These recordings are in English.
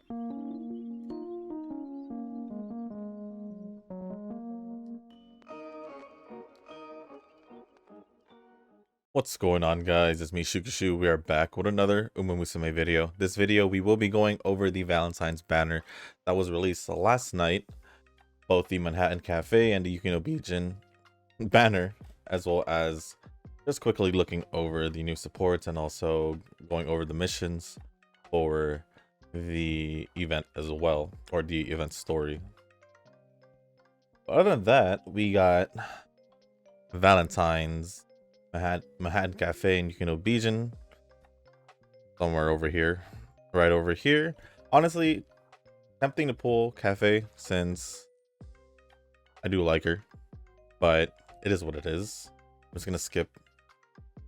What's going on, guys? It's me, Shukashu. We are back with another Musume video. This video, we will be going over the Valentine's banner that was released last night, both the Manhattan Cafe and the Yukino Beijing banner, as well as just quickly looking over the new supports and also going over the missions for the event as well, or the event story. Other than that, we got Valentine's Manhattan Cafe and Yukino Beijing somewhere over here, right over here. Honestly, tempting to pull Cafe since I do like her, but it is what it is. I'm just gonna skip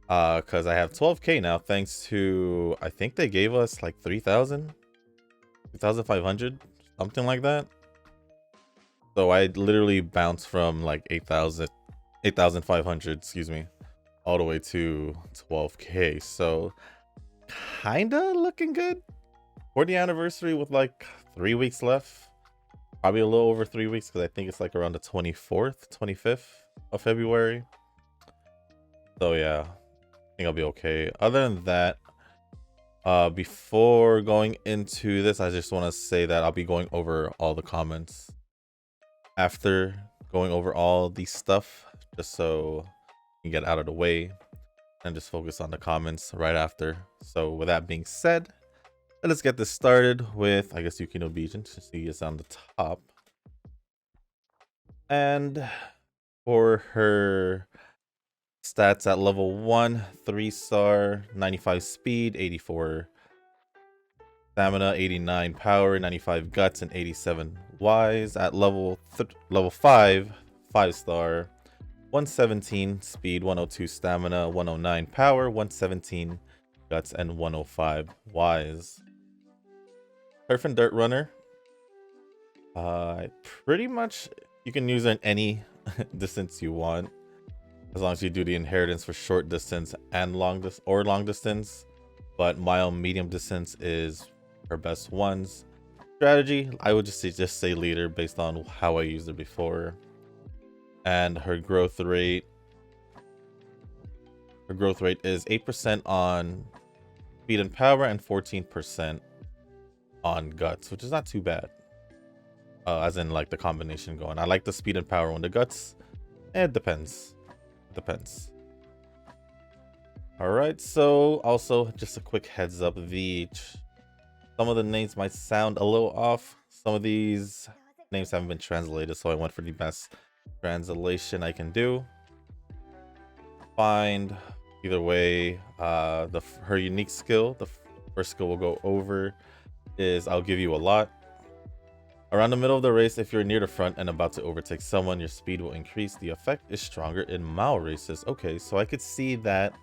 because I have 12k now, thanks to, I think they gave us like 3,000, 3,500, something like that. So I literally bounced from like 8,000, 8,500, excuse me, all the way to 12k. So kinda looking good for the anniversary with like 3 weeks left. Probably a little over 3 weeks because I think it's like around the 24th, 25th of February. So yeah, I think I'll be okay. Other than that, before going into this, I just want to say that I'll be going over all the comments after going over all the stuff, just so you can get out of the way and just focus on the comments right after. So with that being said, let's get this started with, I guess, Yukino Beijing. To see is on the top. And for her stats at level 1, 3-star, 95 speed, 84 stamina, 89 power, 95 guts, and 87 wise. At level 5, 5-star, 117 speed, 102 stamina, 109 power, 117 guts, and 105 wise. Turf and Dirt Runner. Pretty much you can use her in any distance you want, as long as you do the inheritance for short distance and long distance. But mile, medium distance is her best ones. Strategy, I would just say leader based on how I used it before. And her growth rate is 8% on speed and power and 14% on guts, which is not too bad. As in like the combination going. I like the speed and power on the guts. It depends. All right, so also just a quick heads up, some of the names might sound a little off. Some of these names haven't been translated, so I went for the best translation I can do. Find either way. Her unique skill, the first skill we'll go over, is I'll give you a lot. Around the middle of the race, if you're near the front and about to overtake someone, your speed will increase. The effect is stronger in mile races. Okay, so I could see that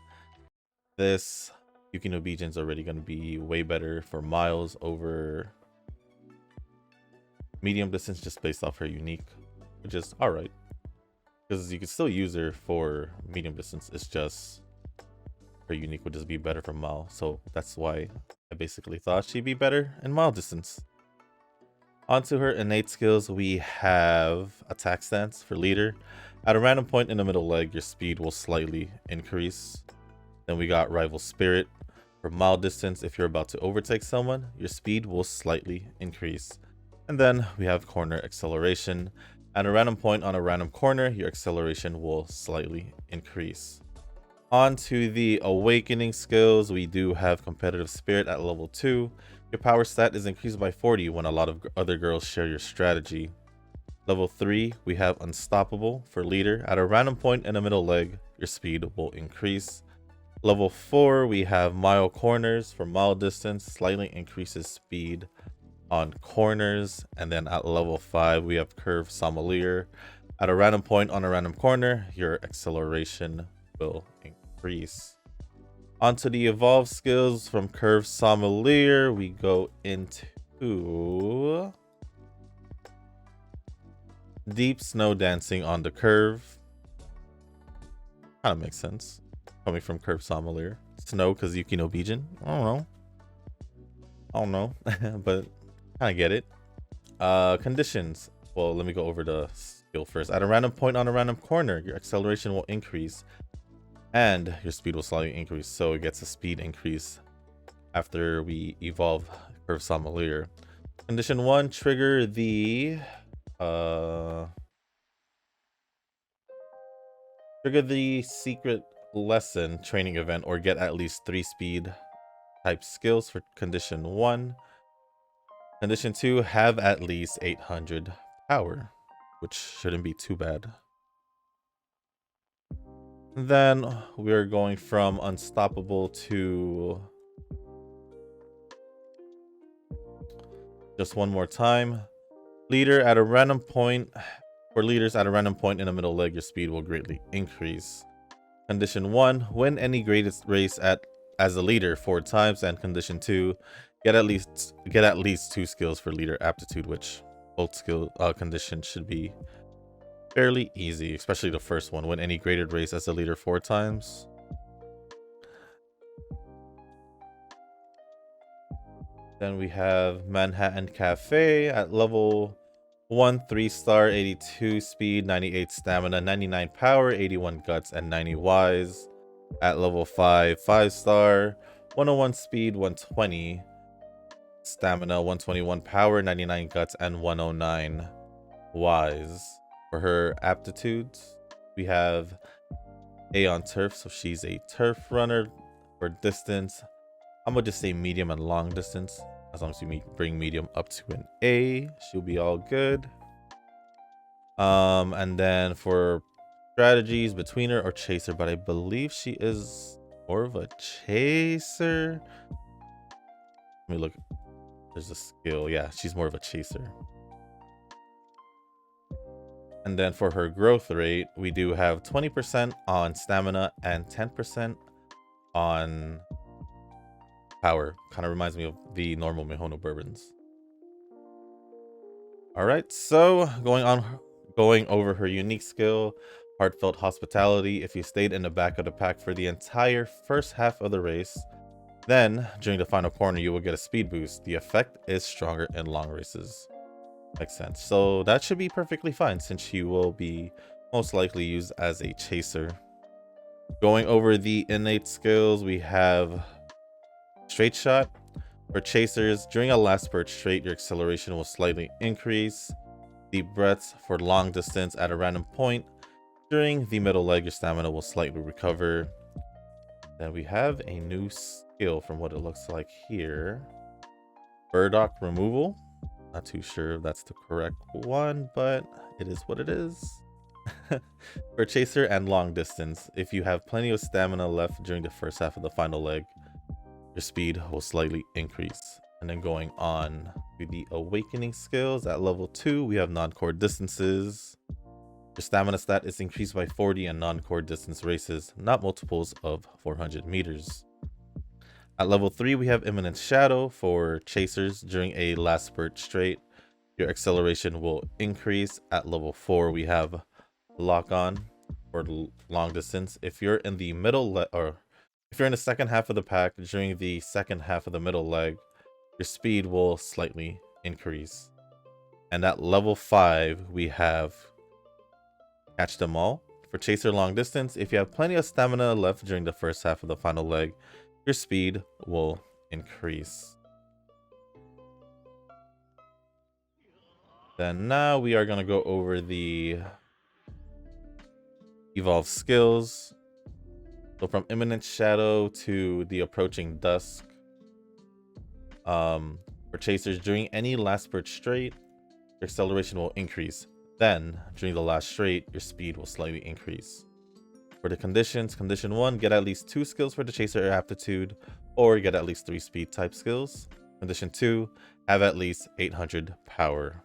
this Yukino Beijing is already going to be way better for miles over medium distance, just based off her unique, which is all right, because you can still use her for medium distance. It's just her unique would just be better for mile, so that's why I basically thought she'd be better in mile distance. Onto her innate skills, we have attack stance for leader. At a random point in the middle leg, your speed will slightly increase. Then we got rival spirit. For mile distance, if you're about to overtake someone, your speed will slightly increase. And then we have corner acceleration. At a random point on a random corner, your acceleration will slightly increase. On to the awakening skills, we do have competitive spirit at level 2. Your power stat is increased by 40 when a lot of other girls share your strategy. Level 3, we have unstoppable for leader. At a random point in the middle leg, your speed will increase. Level 4, we have mile corners for mile distance, slightly increases speed on corners. And then at level 5, we have curve sommelier. At a random point on a random corner, your acceleration will increase. Onto the evolved skills from curve sommelier, we go into deep snow dancing on the curve. Kind of makes sense coming from curve sommelier. Snow because Yukino Beijing. I don't know. But kind of get it. Conditions. Well, let me go over the skill first. At a random point on a random corner, your acceleration will increase and your speed will slightly increase. So it gets a speed increase after we evolve Curve Sommelier. Condition 1, trigger the secret lesson training event or get at least 3 speed type skills for condition 1. Condition 2, have at least 800 power, which shouldn't be too bad. Then we're going from unstoppable to just one more time. Leader at a random point. For leaders at a random point in the middle leg, your speed will greatly increase. Condition 1, win any graded race as a leader 4 times, and condition 2, get at least 2 skills for leader aptitude, which both skill conditions should be fairly easy, especially the first one, win any graded race as a leader 4 times. Then we have Manhattan Cafe at level 1, 3-star, 82 speed, 98 stamina, 99 power, 81 guts, and 90 wise. At level 5, 5-star, 101 speed, 120 stamina, 121 power, 99 guts, and 109 wise. For her aptitudes, we have A on turf, so she's a turf runner. For distance, I'm gonna just say medium and long distance. As long as you bring medium up to an A, she'll be all good. And then for strategies, betweener or chaser, but I believe she is more of a chaser. Let me look. There's a skill. Yeah, she's more of a chaser. And then for her growth rate, we do have 20% on stamina and 10% on power. Kind of reminds me of the normal Mihono bourbons. All right, so going over her unique skill, heartfelt hospitality. If you stayed in the back of the pack for the entire first half of the race, then during the final corner you will get a speed boost. The effect is stronger in long races. Makes sense. So that should be perfectly fine since she will be most likely used as a chaser. Going over the innate skills, we have straight shot. For chasers, during a last spurt straight, your acceleration will slightly increase. Deep breaths for long distance at a random point. During the middle leg, your stamina will slightly recover. Then we have a new skill from what it looks like here. Burdock removal. Not too sure if that's the correct one, but it is what it is. For chaser and long distance, if you have plenty of stamina left during the first half of the final leg, your speed will slightly increase. And then going on to the awakening skills, at level 2, we have non-core distances. Your stamina stat is increased by 40 in non-core distance races, not multiples of 400 meters. At level 3, we have imminent shadow. For chasers, during a last spurt straight, your acceleration will increase. At level 4, we have lock on for long distance. If you're in the if you're in the second half of the pack during the second half of the middle leg, your speed will slightly increase. And at level 5, we have catch them all. For chaser long distance, if you have plenty of stamina left during the first half of the final leg, your speed will increase. Then now we are going to go over the evolve skills. So from imminent shadow to the approaching dusk. For chasers, during any last spurt straight, your acceleration will increase. Then during the last straight, your speed will slightly increase. For the conditions, condition 1, get at least 2 skills for the chaser aptitude, or get at least 3 speed type skills. Condition 2, have at least 800 power.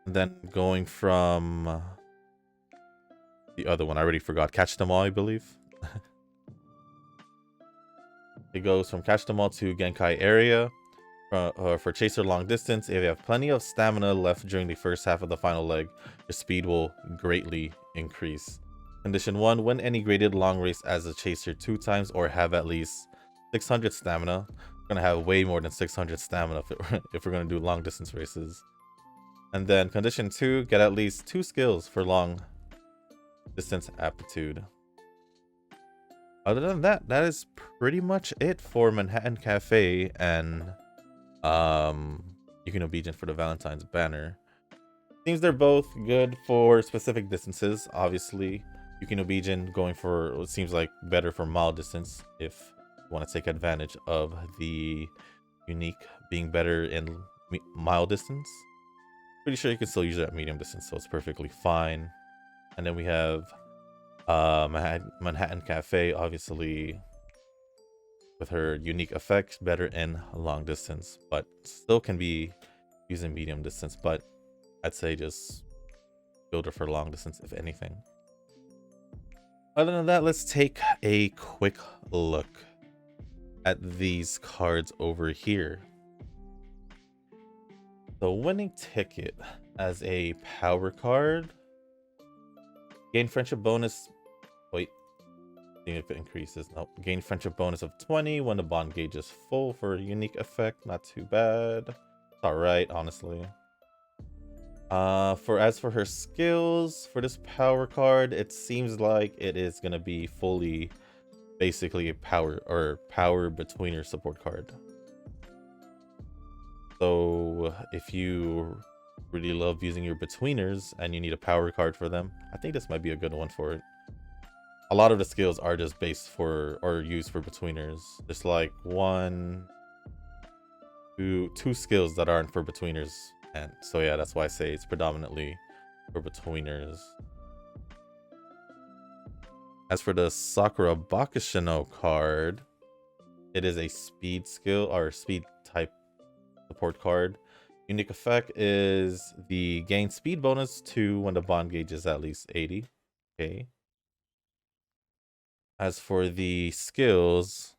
And then going from the other one, I already forgot, catch them all, I believe. It goes from catch them all to Genkai area. For chaser long distance, if you have plenty of stamina left during the first half of the final leg, your speed will greatly increase. Condition 1, win any graded long race as a chaser 2 times or have at least 600 stamina. gonna have way more than 600 stamina if we're gonna do long distance races. And then condition 2, get at least 2 skills for long distance aptitude. Other than that, that is pretty much it for Manhattan Cafe and you can obedient for the Valentine's banner. Seems they're both good for specific distances. Obviously, you can obedient going for what seems like better for mile distance if you want to take advantage of the unique being better in mile distance. Pretty sure you can still use it at medium distance, so it's perfectly fine. And then we have Manhattan Cafe, obviously with her unique effects, better in long distance, but still can be used in medium distance. But I'd say just build her for long distance, if anything. Other than that, let's take a quick look at these cards over here. The winning ticket as a power card. Gain friendship bonus. Wait. See if it increases. No. Gain friendship bonus of 20 when the bond gauge is full for a unique effect. Not too bad. It's alright, honestly. As for her skills for this power card, it seems like it is gonna be fully basically a power betweener support card. So if you really love using your betweeners and you need a power card for them, I think this might be a good one for it. A lot of the skills are just based for or used for betweeners. There's like two skills that aren't for betweeners, and so yeah, that's why I say it's predominantly for betweeners. As for the Sakura Bakushino card, it is a speed skill or speed type support card. Unique effect is the gain speed bonus 2 when the bond gauge is at least 80. Okay. As for the skills,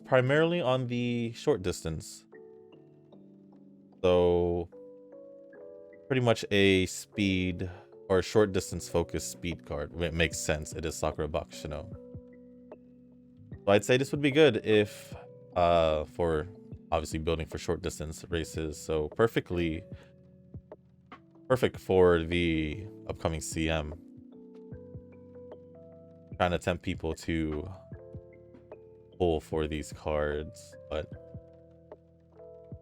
primarily on the short distance. So pretty much a speed or short distance focused speed card. It makes sense. It is Sakura Bakushino. So I'd say this would be good if for obviously building for short distance races. So perfect for the upcoming CM. Trying to tempt people to pull for these cards, but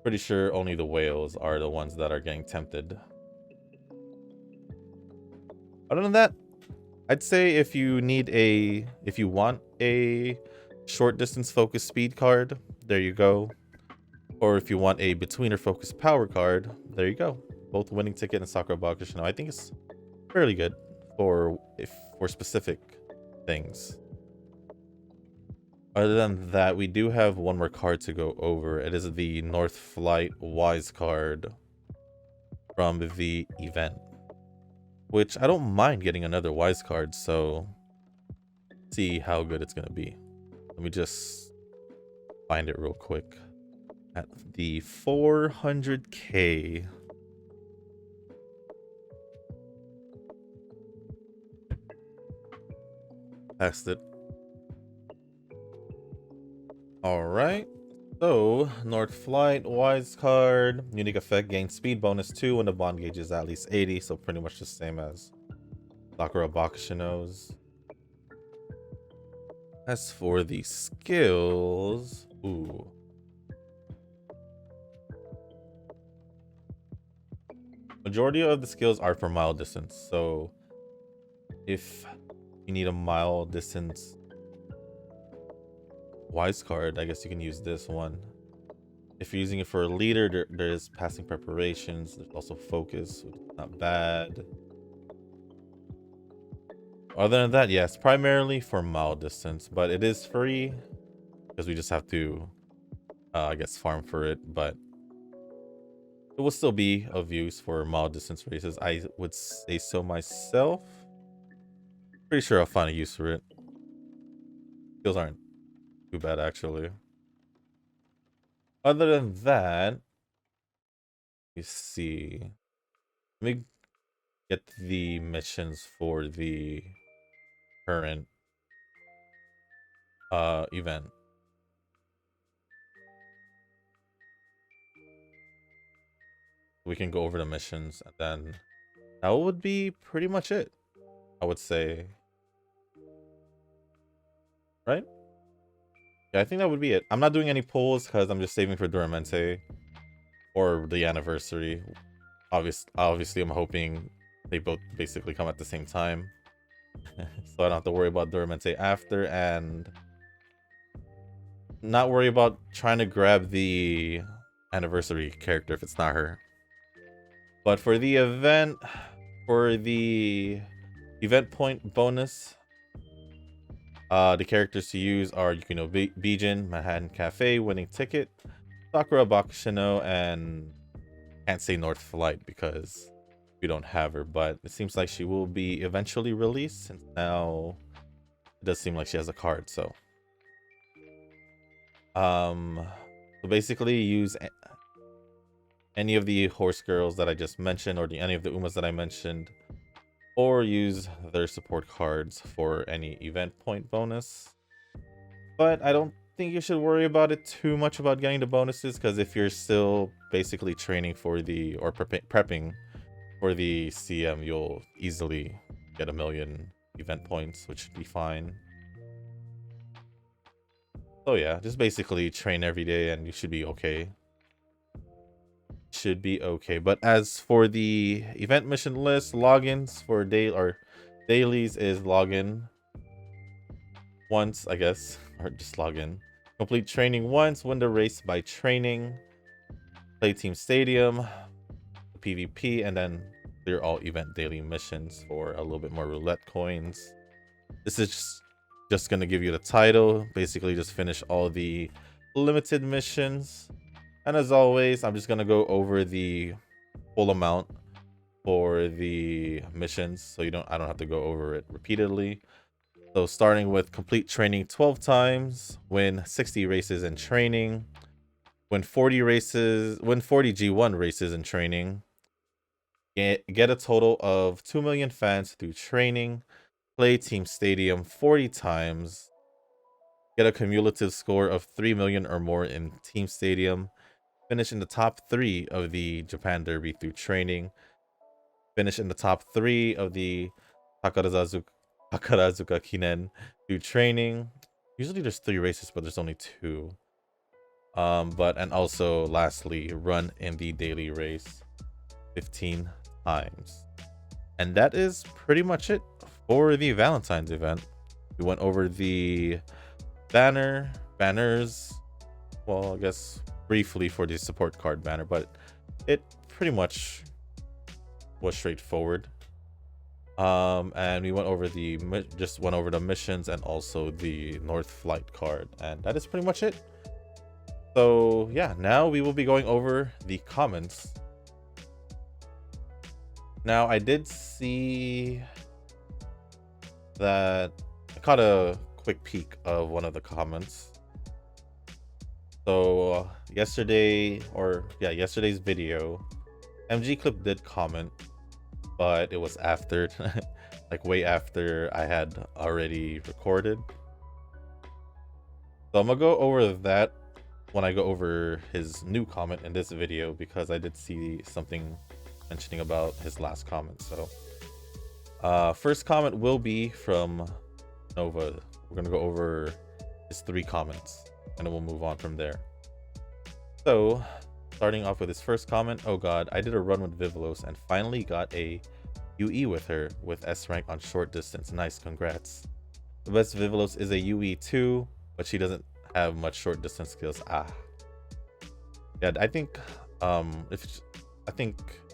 pretty sure only the whales are the ones that are getting tempted. Other than that, I'd say if you want a short distance focused speed card, there you go. Or if you want a betweener focused power card, there you go. Both winning ticket and Sakura Bakushino. I think it's fairly good for specific things. Other than that, we do have one more card to go over. It is the North Flight Wise card from the event, which I don't mind getting another Wise card, so see how good it's gonna be. Let me just find it real quick. At the 400k. Passed it. Alright. So, North Flight, Wise card, unique effect, gain speed bonus 2 when the bond gauge is at least 80, so pretty much the same as Sakura Bakushino's. As for the skills, majority of the skills are for mile distance, so if you need a mile distance Wise card, I guess you can use this one. If you're using it for a leader, there is passing preparations. There's also focus, which is not bad. Other than that, yes, primarily for mile distance, but it is free because we just have to, I guess, farm for it. But it will still be of use for mile distance races. I would say so myself. Pretty sure I'll find a use for it. Skills aren't too bad, actually. Other than that, you see. Let me get the missions for the current event. We can go over the missions, and then that would be pretty much it, I would say. Right? Yeah, I think that would be it. I'm not doing any polls because I'm just saving for Duramente or the anniversary. Obviously, I'm hoping they both basically come at the same time. So I don't have to worry about Duramente after, and not worry about trying to grab the anniversary character if it's not her. But for the event point bonus, the characters to use are Yukino Bijin, Manhattan Cafe, Winning Ticket, Sakura Bakushino, and can't say North Flight because we don't have her, but it seems like she will be eventually released since now it does seem like she has a card. So basically use any of the horse girls that I just mentioned, or any of the Umas that I mentioned, or use their support cards for any event point bonus. But I don't think you should worry about it too much about getting the bonuses, because if you're still basically training for the, or prepping for the CM, you'll easily get 1,000,000 event points, which should be fine. So yeah, just basically train every day and you should be okay. Should be okay. But as for the event mission list, logins for dailies is login once, I guess, or just login. Complete training once, win the race by training, play team stadium, PvP, and then clear all event daily missions for a little bit more roulette coins. This is just gonna give you the title. Basically, just finish all the limited missions. And as always, I'm just gonna go over the full amount for the missions, so I don't have to go over it repeatedly. So starting with complete training 12 times, win 60 races in training, win 40 G1 races in training, get a total of 2 million fans through training, play Team Stadium 40 times, get a cumulative score of 3 million or more in Team Stadium, finish in the top 3 of the Japan Derby through training, finish in the top 3 of the Takarazuka Kinen through training. Usually there's 3 races, but there's only 2. And also lastly, run in the daily race 15 times. And that is pretty much it for the Valentine's event. We went over the banners, well, I guess briefly for the support card banner, but it pretty much was straightforward. And we went over the missions and also the North Flight card, and that is pretty much it. So yeah, now we will be going over the comments. Now I did see that I caught a quick peek of one of the comments. So yesterday's video, MG Clip did comment, but it was after like way after I had already recorded. So I'm gonna go over that when I go over his new comment in this video, because I did see something mentioning about his last comment. So first comment will be from Nova. We're gonna go over his 3 comments and then we'll move on from there. So starting off with his first comment, oh god, I did a run with Vivlos and finally got a UE with her with S rank on short distance. Nice, congrats. The best Vivlos is a UE too, but she doesn't have much short distance skills. Yeah, I think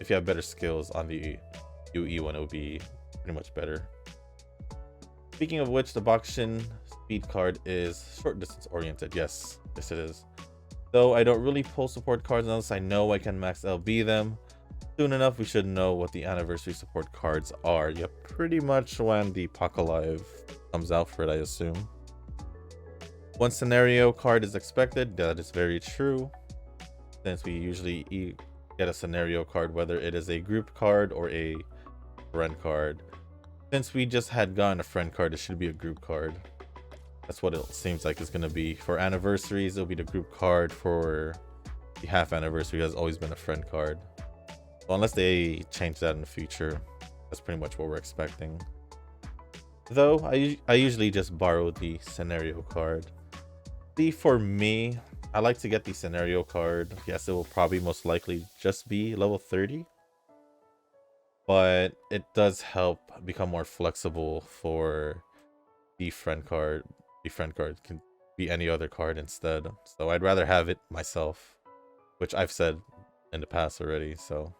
if you have better skills on the UE one, it would be pretty much better. Speaking of which, the Bakushin speed card is short distance oriented. Yes it is. Though I don't really pull support cards unless I know I can max LB them. Soon enough, we should know what the anniversary support cards are. Yeah, pretty much when the Pakalive comes out for it, I assume. One scenario card is expected. That is very true, since we usually get a scenario card, whether it is a group card or a friend card. Since we just had gotten a friend card, it should be a group card. That's what it seems like it's gonna be. For anniversaries, it'll be the group card. For the half anniversary, it has always been a friend card. Well, unless they change that in the future, that's pretty much what we're expecting. Though I usually just borrow the scenario card. For me, I like to get the scenario card. Yes, it will probably most likely just be level 30. But it does help become more flexible for the friend card. The friend card can be any other card instead. So I'd rather have it myself, which I've said in the past already. So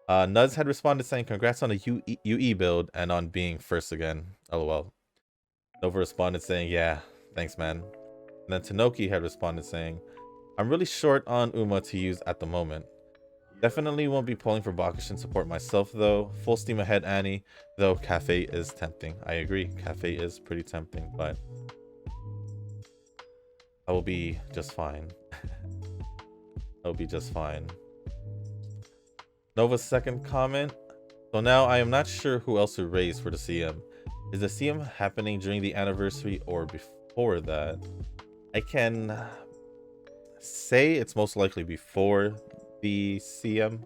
Nuds had responded saying congrats on the UE build and on being first again. LOL. Nova responded saying, yeah, thanks man. And then Tanoki had responded saying, I'm really short on Uma to use at the moment. Definitely won't be pulling for Bakushin support myself though. Full steam ahead, Annie. Though Cafe is tempting. I agree. Cafe is pretty tempting, but I will be just fine. I'll be just fine. Nova's second comment. So now I am not sure who else to raise for the CM. Is the CM happening during the anniversary or before that? I can say it's most likely before the CM,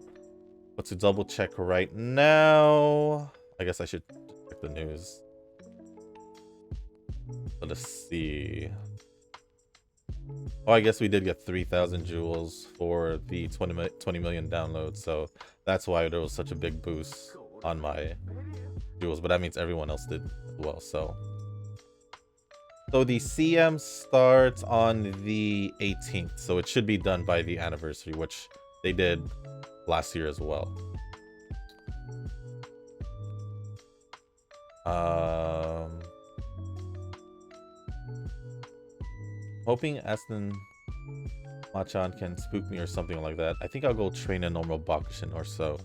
but to double check right now, I guess I should check the news. Let us see. Oh, I guess we did get 3,000 jewels for the 20 million downloads, so that's why there was such a big boost on my jewels, but that means everyone else did as well. So the CM starts on the 18th, so it should be done by the anniversary, which they did last year as well. Hoping Aston Machan can spook me or something like that. I think I'll go train a normal Bakushin or so.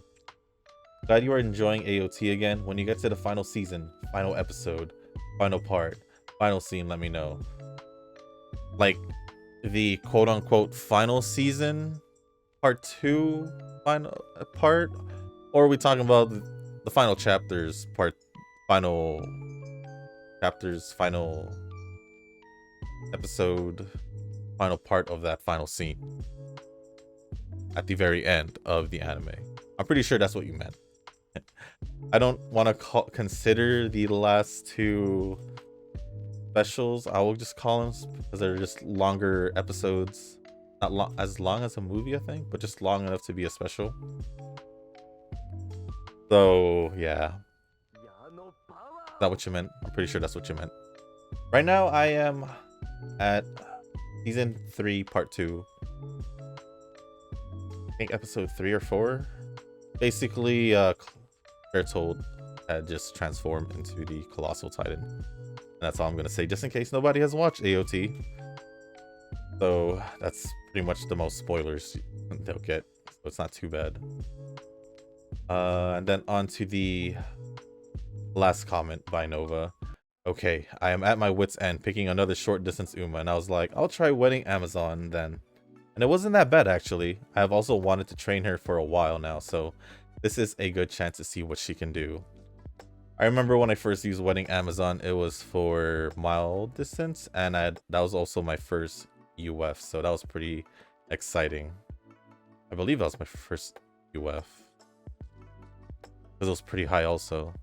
Glad you are enjoying AOT again. When you get to the final season, final episode, final part, final scene, let me know. Like the quote-unquote final season, part 2 final part, or are we talking about the final chapters, final episode, final part of that final scene at the very end of the anime? I'm pretty sure that's what you meant. I don't want to consider the last 2 specials. I will just call them, because they're just longer episodes. Not as long as a movie, I think, but just long enough to be a special. So yeah, is that what you meant? I'm pretty sure that's what you meant. Right now I am at season 3 part 2. I think episode 3 or 4. Basically Bertold had just transformed into the Colossal Titan, and that's all I'm gonna say, just in case nobody has watched AOT. So that's pretty much the most spoilers they'll get, so it's not too bad. And then on to the last comment by Nova. Okay, I am at my wit's end picking another short distance Uma, and I was like, I'll try Wedding Amazon then. And it wasn't that bad actually. I have also wanted to train her for a while now, so this is a good chance to see what she can do. I remember when I first used Wedding Amazon, it was for mile distance, and that was also my first UF, so that was pretty exciting. I believe that was my first UF, because it was pretty high also,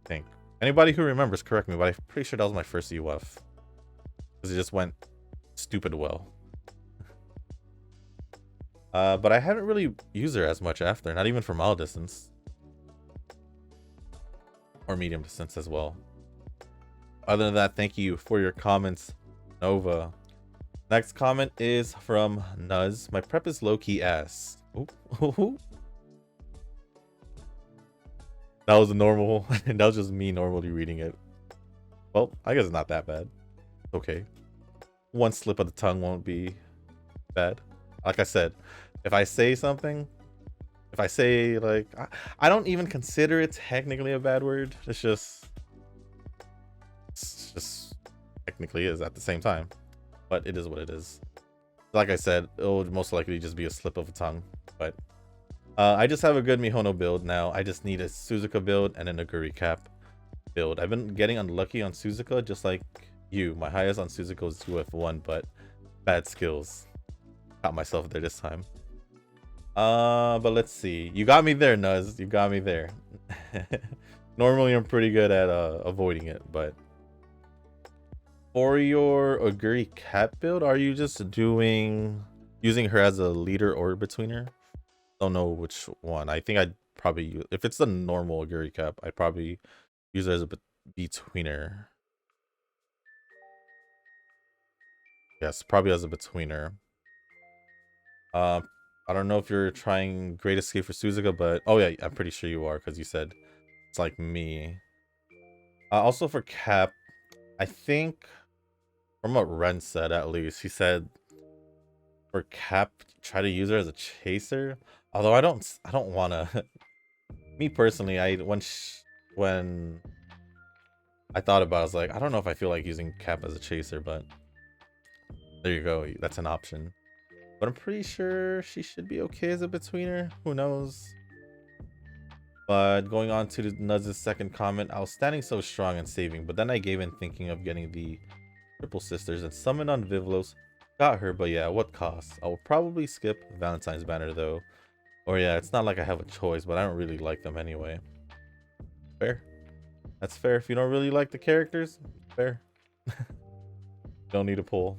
I think. Anybody who remembers, correct me, but I'm pretty sure that was my first UF, because it just went stupid well. But I haven't really used her as much after, not even for mile distance. Or medium distance as well. Other than that, thank you for your comments, Nova. Next comment is from Nuz. My prep is low-key ass. Ooh. That was a normal, that was just me normally reading it. Well, I guess it's not that bad. Okay. One slip of the tongue won't be bad. Like I said, if I say something, if I say like, I don't even consider it technically a bad word. It's just technically is at the same time, but it is what it is. Like I said, it'll most likely just be a slip of a tongue, but I just have a good Mihono build now. I just need a Suzuka build and an Aguri cap build. I've been getting unlucky on Suzuka, just like you. My highest on Suzuka was 2F1, but bad skills. Caught myself there this time. But let's see. You got me there, Nuz. You got me there. Normally, I'm pretty good at avoiding it, but for your Aguri cat build, are you just using her as a leader or betweener? Don't know which one. I think I'd probably use, if it's the normal Aguri cap, I'd probably use her as a betweener. Yes, probably as a betweener. I don't know if you're trying Great Escape for Suzuka, but oh yeah, I'm pretty sure you are because you said it's like me. Also for Cap, I think from what Ren said, at least he said for Cap, try to use her as a chaser. Although I don't want to. Me personally, when I thought about it, I was like, I don't know if I feel like using Cap as a chaser, but there you go. That's an option. But I'm pretty sure she should be okay as a betweener. Who knows? But going on to Nuz's second comment, I was standing so strong and saving, but then I gave in thinking of getting the Triple Sisters and summoned on Vivlos. Got her, but yeah, what cost? I will probably skip Valentine's banner though. Or yeah, it's not like I have a choice, but I don't really like them anyway. Fair. That's fair. If you don't really like the characters, fair. Don't need a pull.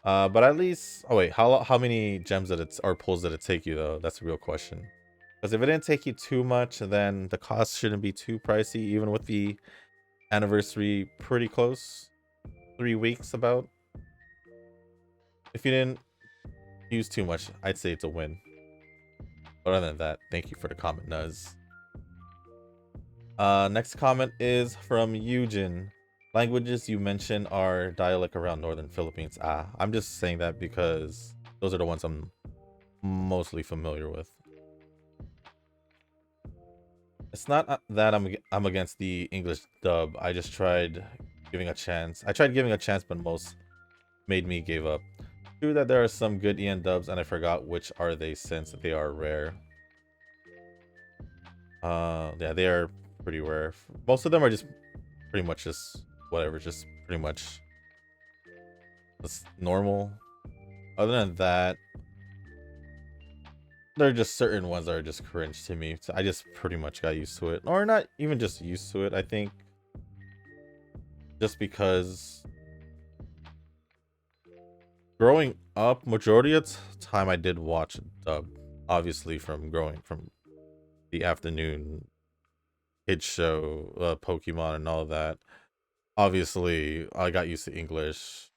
But at least, oh wait, how many gems did it or pulls did it take you though? That's a real question. Because if it didn't take you too much, then the cost shouldn't be too pricey, even with the anniversary pretty close. 3 weeks about. If you didn't use too much, I'd say it's a win. But other than that, thank you for the comment, Nuz. Next comment is from Eugen. Languages you mentioned are dialect around northern Philippines. I'm just saying that because those are the ones I'm mostly familiar with. It's not that I'm against the English dub. I just tried giving a chance. I tried giving a chance, but most made me give up. True that there are some good EN dubs, and I forgot which are they since they are rare. Yeah, they are pretty rare. Most of them are just pretty much just whatever, just pretty much just normal. Other than that, there are just certain ones that are just cringe to me. So I just pretty much got used to it, or not even just used to it. I think just because growing up, majority of time I did watch dub. Obviously, from the afternoon kids show, Pokemon, and all of that. Obviously, I got used to English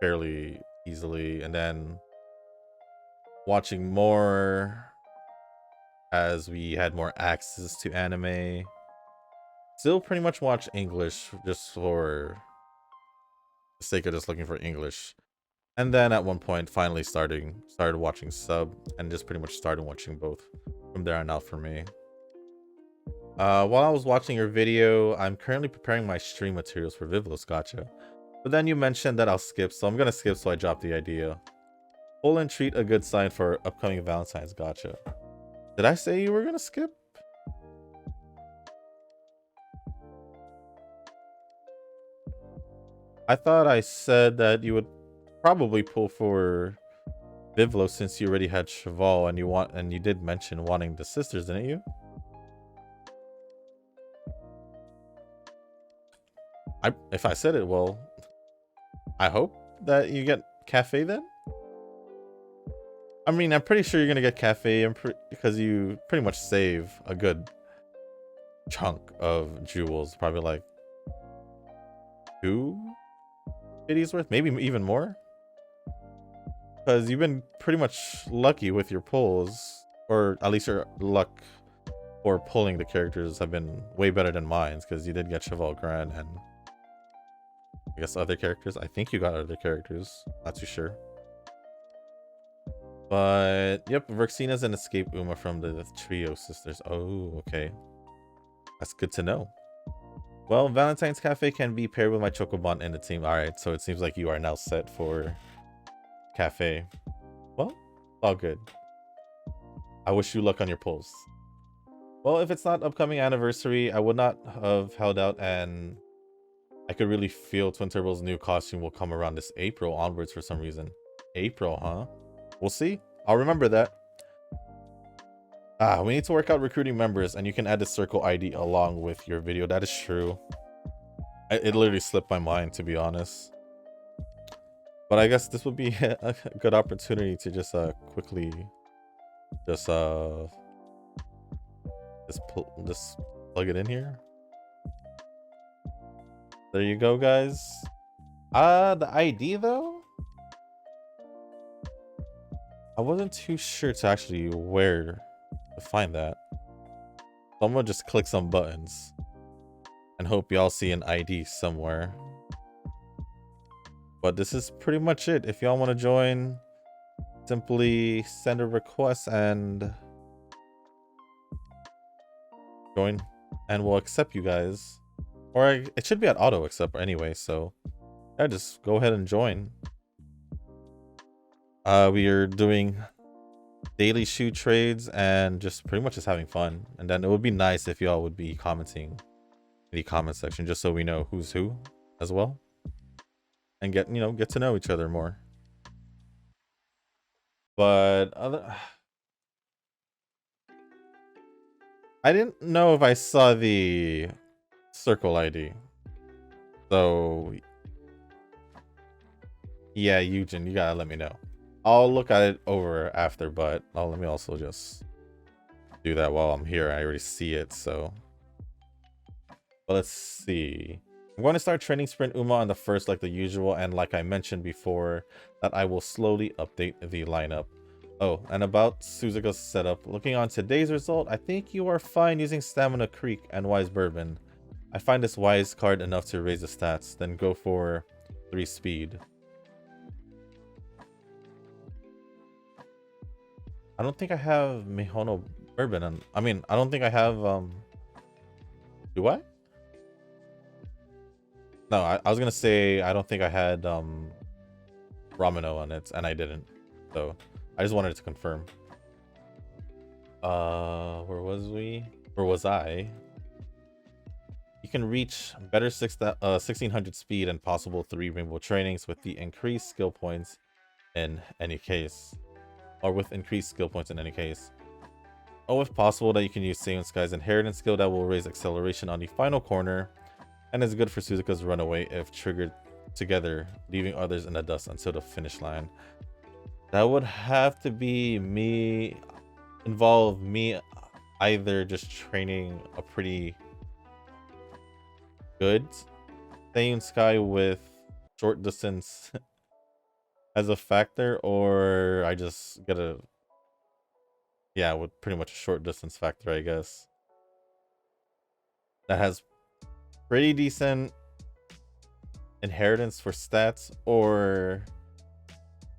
fairly easily, and then watching more as we had more access to anime. Still pretty much watch English just for the sake of just looking for English. And then at one point finally started watching sub and just pretty much started watching both from there on out for me. While I was watching your video, I'm currently preparing my stream materials for Vivlos Gacha. But then you mentioned that I'll skip, so I'm gonna skip, so I dropped the idea. Pull and treat a good sign for upcoming Valentine's Gacha. Did I say you were gonna skip? I thought I said that you would probably pull for Vivlos since you already had Cheval and you did mention wanting the sisters, didn't you? If I said it, well, I hope that you get Cafe then. I mean, I'm pretty sure you're gonna get Cafe because you pretty much save a good chunk of jewels, probably like 2 cities worth, maybe even more. Because you've been pretty much lucky with your pulls, or at least your luck for pulling the characters have been way better than mine, because you did get Cheval Grand and I guess other characters. I think you got other characters, not too sure. But yep, Verxina's an escape Uma from the Trio Sisters. Oh, okay. That's good to know. Well, Valentine's Cafe can be paired with my Chocobon in the team. Alright, so it seems like you are now set for Cafe. Well, All good. I wish you luck on your polls. Well, if it's not upcoming anniversary, I would not have held out, and I could really feel Twin Turbo's new costume will come around this April onwards for some reason. April, huh? We'll see. I'll remember that. We need to work out recruiting members, and you can add the circle ID along with your video. That is true. It literally slipped my mind, to be honest. But I guess this would be a good opportunity to just quickly just plug it in here. There you go, guys. The ID though, I wasn't too sure to actually where to find that. So I'm gonna just click some buttons and hope y'all see an ID somewhere. But this is pretty much it. If y'all want to join, simply send a request and join, and we'll accept you guys. Or it should be at auto accept anyway, so yeah, just go ahead and join. We are doing daily shoe trades and just pretty much just having fun. And then it would be nice if y'all would be commenting in the comment section, just so we know who's who as well, and get to know each other more. But I didn't know if I saw the circle ID, so yeah, Eugen, you gotta let me know. I'll look at it over after, but let me also just do that while I'm here. I already see it, so. But let's see. I'm going to start training Sprint Uma on the first like the usual, and like I mentioned before, that I will slowly update the lineup. Oh, and about Suzuka's setup. Looking on today's result, I think you are fine using Stamina Creek and Wise Bourbon. I find this Wise card enough to raise the stats, then go for 3 speed. I don't think I have Mihono Bourbon, and I mean, I don't think I have, do I? No, I was gonna say, I don't think I had, Ramino on it, and I didn't. So, I just wanted to confirm. Where was we? Where was I? You can reach better 1600 speed and possible 3 rainbow trainings with the increased skill points in any case. Or with increased skill points in any case. Oh, if possible, that you can use Seiun Sky's inheritance skill that will raise acceleration on the final corner, and is good for Suzuka's runaway if triggered together, leaving others in the dust until the finish line. That would have to be involve me either just training a pretty good Seiun Sky with short distance as a factor, or I just get with pretty much a short distance factor, I guess. That has pretty decent inheritance for stats, or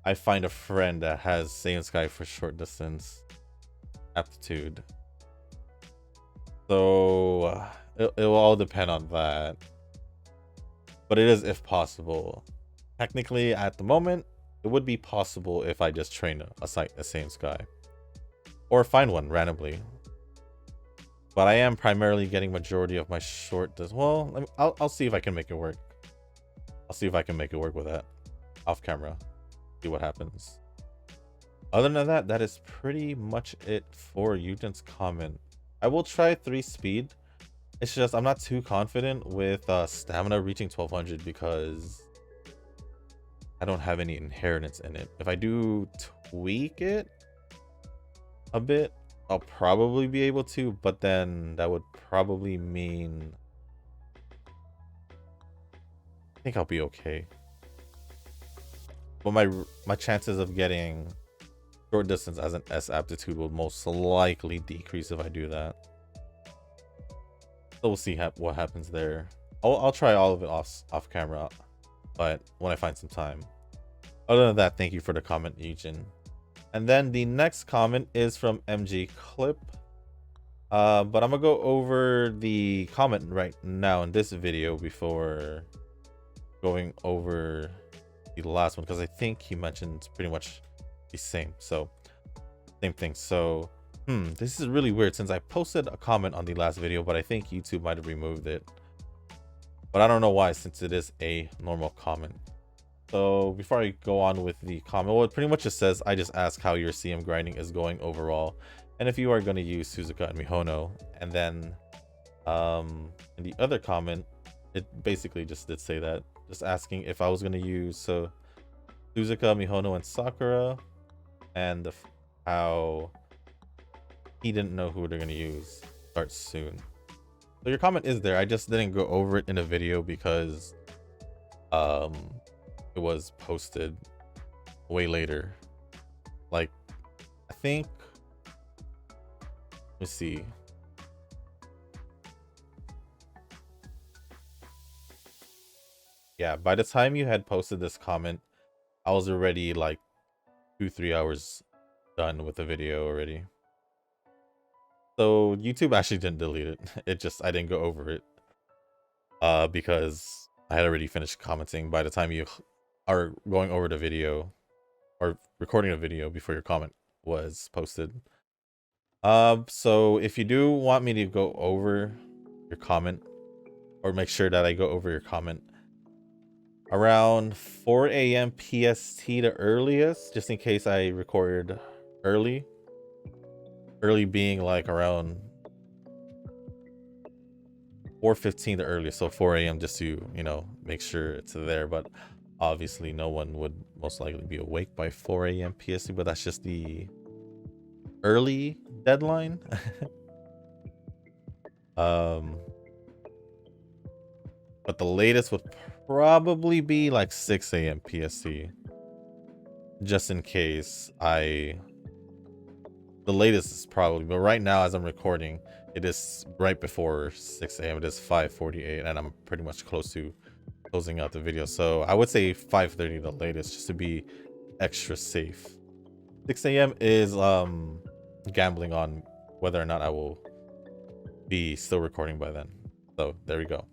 I find a friend that has Seiun Sky for short distance aptitude. So it will all depend on that. But it is if possible. Technically, at the moment, it would be possible if I just train a Seiun Sky. Or find one randomly. But I am primarily getting majority of my short distance. Well, I'll see if I can make it work. I'll see if I can make it work with that. Off camera. See what happens. Other than that, that is pretty much it for Eugen's comment. I will try 3 speed. It's just I'm not too confident with stamina reaching 1200 because I don't have any inheritance in it. If I do tweak it a bit, I'll probably be able to, but then that would probably mean I think I'll be okay. But my chances of getting short distance as an S aptitude will most likely decrease if I do that. So we'll see what happens there. I'll try all of it off camera, but when I find some time. Other than that, thank you for the comment, Eugen. And then the next comment is from MG Clip. But I'm gonna go over the comment right now in this video before going over the last one, because I think he mentioned pretty much the same. So Same thing. So, this is really weird since I posted a comment on the last video, but I think YouTube might have removed it. But I don't know why, since it is a normal comment. So before I go on with the comment, well, it pretty much just says, I just ask how your CM grinding is going overall, and if you are going to use Suzuka and Mihono. And then in the other comment, it basically just did say that, just asking if I was going to use Suzuka, Mihono, and Sakura, and how he didn't know who they're going to use. Start soon. So your comment is there. I just didn't go over it in a video because it was posted way later. Like, I think, let's see. Yeah, by the time you had posted this comment, I was already like 2-3 hours done with the video already. So YouTube actually didn't delete it. It just, I didn't go over it. Because I had already finished commenting by the time you are going over the video or recording a video before your comment was posted. So if you do want me to go over your comment, or make sure that I go over your comment around 4 a.m. PST the earliest, just in case I record early being like around 4:15 the earliest, so 4 a.m. just to, you know, make sure it's there. But obviously no one would most likely be awake by 4 a.m. PST, but that's just the early deadline. But the latest would probably be like 6 a.m. PST, just in case the latest is probably, but right now as I'm recording, it is right before 6 a.m. It is 5:48, and I'm pretty much close to closing out the video. So I would say 5:30 the latest, just to be extra safe. 6 a.m. is gambling on whether or not I will be still recording by then. So there we go.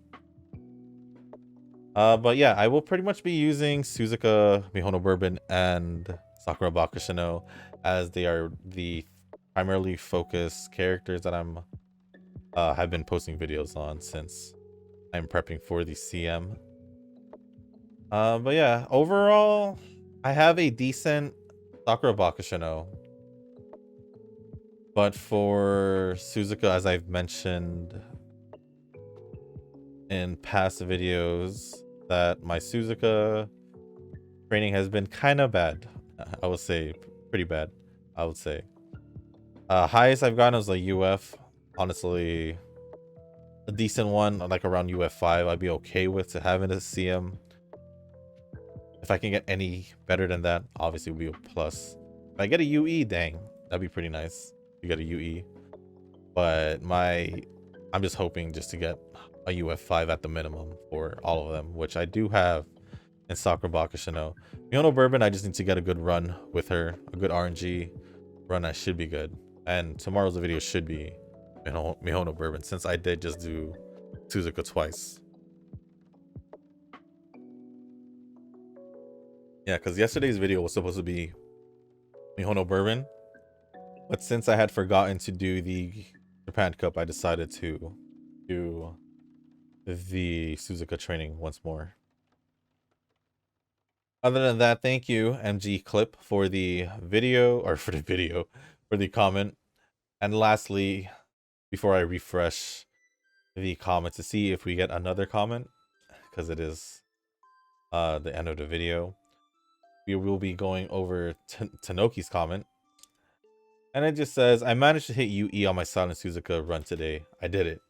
But yeah, I will pretty much be using Suzuka, Mihono Bourbon, and Sakura Bakushino, as they are the primarily focused characters that I'm have been posting videos on since I'm prepping for the CM. But yeah, overall, I have a decent Sakura Bakushino. But for Suzuka, as I've mentioned in past videos, that my Suzuka training has been kind of bad. I would say pretty bad. I would say highest I've gotten was like UF. Honestly, a decent one, like around UF 5, I'd be okay with to having a CM. If I can get any better than that, obviously it would be a plus. If I get a UE, dang, that'd be pretty nice. You get a UE, but I'm just hoping just to get a UF 5 at the minimum for all of them, which I do have in Sakura Bakushino. Mihono Bourbon, I just need to get a good run with her, a good RNG run. I should be good, and tomorrow's video should be Mihono Bourbon, since I did just do Suzuka twice. Yeah, because yesterday's video was supposed to be Mihono Bourbon, but since I had forgotten to do the Japan Cup, I decided to do the Suzuka training once more. Other than that, thank you, MG Clip, for the video, or for the comment. And lastly, before I refresh the comment to see if we get another comment, because it is the end of the video, we will be going over Tanoki's comment. And it just says, I managed to hit UE on my Silent Suzuka run today. I did it.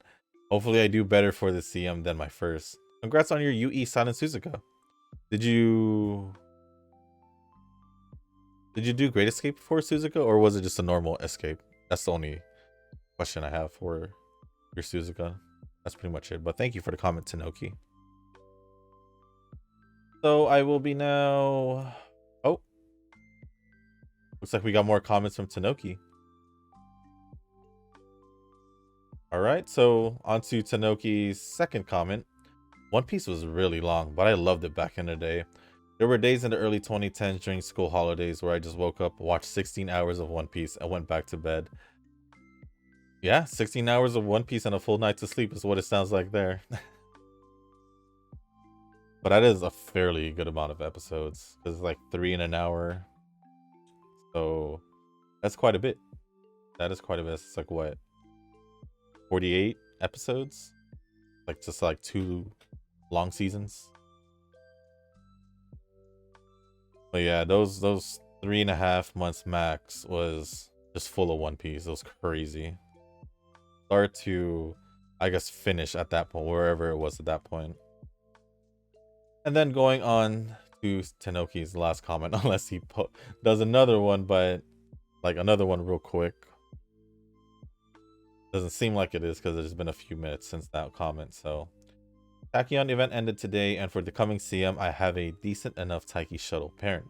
Hopefully I do better for the CM than my first. Congrats on your UE Silent Suzuka. Did you do Great Escape for Suzuka, or was it just a normal escape? That's the only question I have for your Suzuka. That's pretty much it. But thank you for the comment, Tanoki. So I will be now... Oh. Looks like we got more comments from Tanoki. Alright, so on to Tanoki's second comment. One Piece was really long, but I loved it back in the day. There were days in the early 2010s during school holidays where I just woke up, watched 16 hours of One Piece, and went back to bed. Yeah, 16 hours of One Piece and a full night to sleep is what it sounds like there. But that is a fairly good amount of episodes, because it's like 3 in an hour. So that's quite a bit. That is quite a bit. It's like what, 48 episodes? Like just like 2 long seasons. But yeah, those 3.5 months max was just full of One Piece. It was crazy. Start to, I guess, finish at that point, wherever it was at that point. And then going on to Tenoki's last comment, unless he does another one, but like another one real quick. Doesn't seem like it is because there's been a few minutes since that comment. So Tachyon event ended today, and for the coming CM, I have a decent enough Taiki shuttle parent.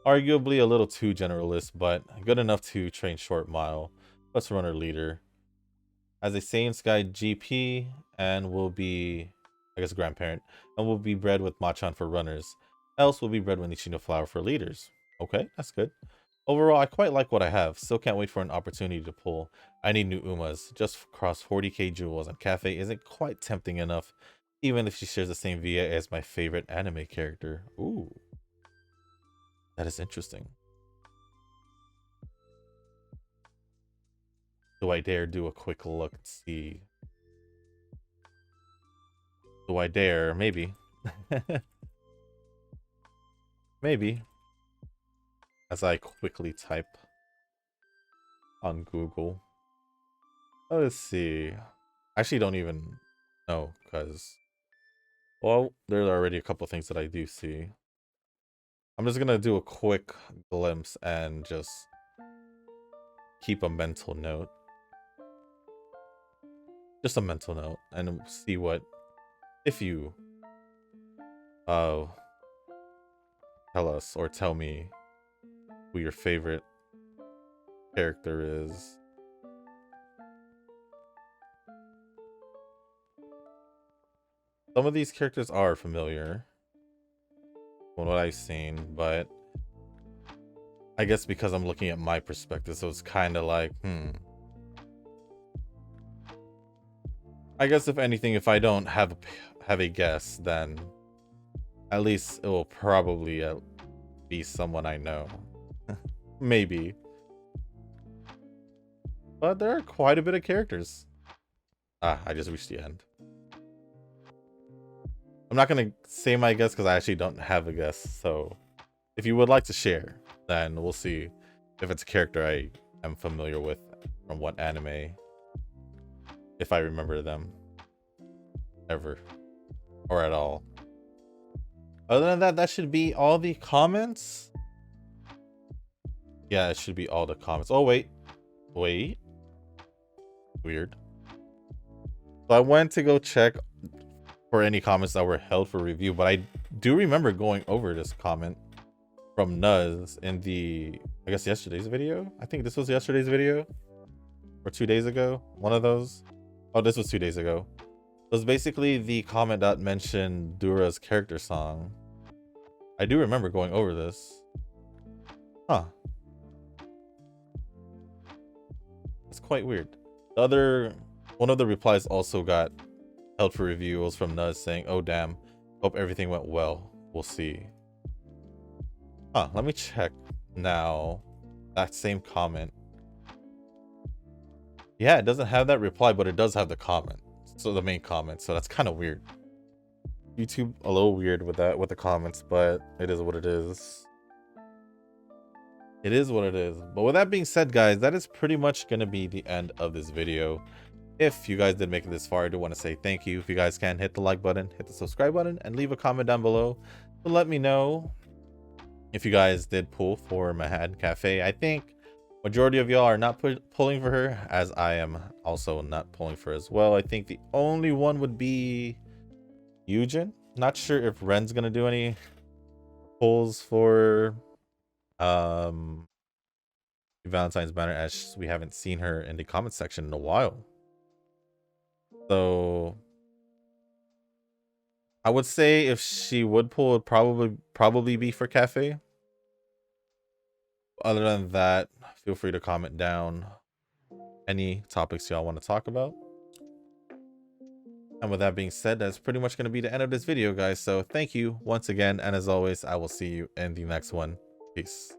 Arguably a little too generalist, but good enough to train short mile, plus runner leader. As a Saiyan Sky GP, and will be, I guess, grandparent, and will be bred with Machan for runners. Else will be bred with Nishino Flower for leaders. Okay, that's good. Overall, I quite like what I have. Still can't wait for an opportunity to pull. I need new Umas. Just cross 40k jewels, and Cafe isn't quite tempting enough, even if she shares the same VA as my favorite anime character. Ooh. That is interesting. Do I dare do a quick look and see? Do I dare? Maybe. Maybe. As I quickly type on Google. Let's see. I actually don't even know, because, well, there are already a couple things that I do see. I'm just gonna do a quick glimpse and just keep a mental note. Just a mental note, and see what, if you tell us or tell me who your favorite character is. Some of these characters are familiar from what I've seen, but I guess because I'm looking at my perspective, so it's kind of like, I guess if anything, if I don't have a guess, then at least it will probably be someone I know. Maybe. But there are quite a bit of characters. Ah, I just reached the end. I'm not gonna say my guess because I actually don't have a guess. So if you would like to share, then we'll see if it's a character I am familiar with from what anime, if I remember them ever or at all. Other than that, that should be all the comments. Yeah, it should be all the comments. Oh, wait. Weird. So I went to go check for any comments that were held for review, but I do remember going over this comment from Nuz in the, I guess, yesterday's video. I think this was yesterday's video or 2 days ago. One of those. Oh, this was 2 days ago. It was basically the comment that mentioned Dura's character song. I do remember going over this. Huh. That's quite weird. One of the replies also got held for review. It was from Nuz saying, "Oh damn, hope everything went well. We'll see." Huh, let me check now. That same comment. Yeah, it doesn't have that reply, but it does have the comment. So the main comment. So that's kind of weird. YouTube a little weird with that, with the comments, but it is what it is. It is what it is. But with that being said, guys, that is pretty much going to be the end of this video. If you guys did make it this far, I do want to say thank you. If you guys can, hit the like button, hit the subscribe button, and leave a comment down below to let me know if you guys did pull for Manhattan Cafe. I think majority of y'all are not pulling for her, as I am also not pulling for her as well. I think the only one would be Eugen. Not sure if Ren's gonna do any pulls for Valentine's banner, as we haven't seen her in the comment section in a while. So I would say if she would pull, it'd probably be for cafe. Other than that, feel free to comment down any topics y'all want to talk about. And with that being said, that's pretty much going to be the end of this video, guys. So thank you once again. And as always, I will see you in the next one. Peace.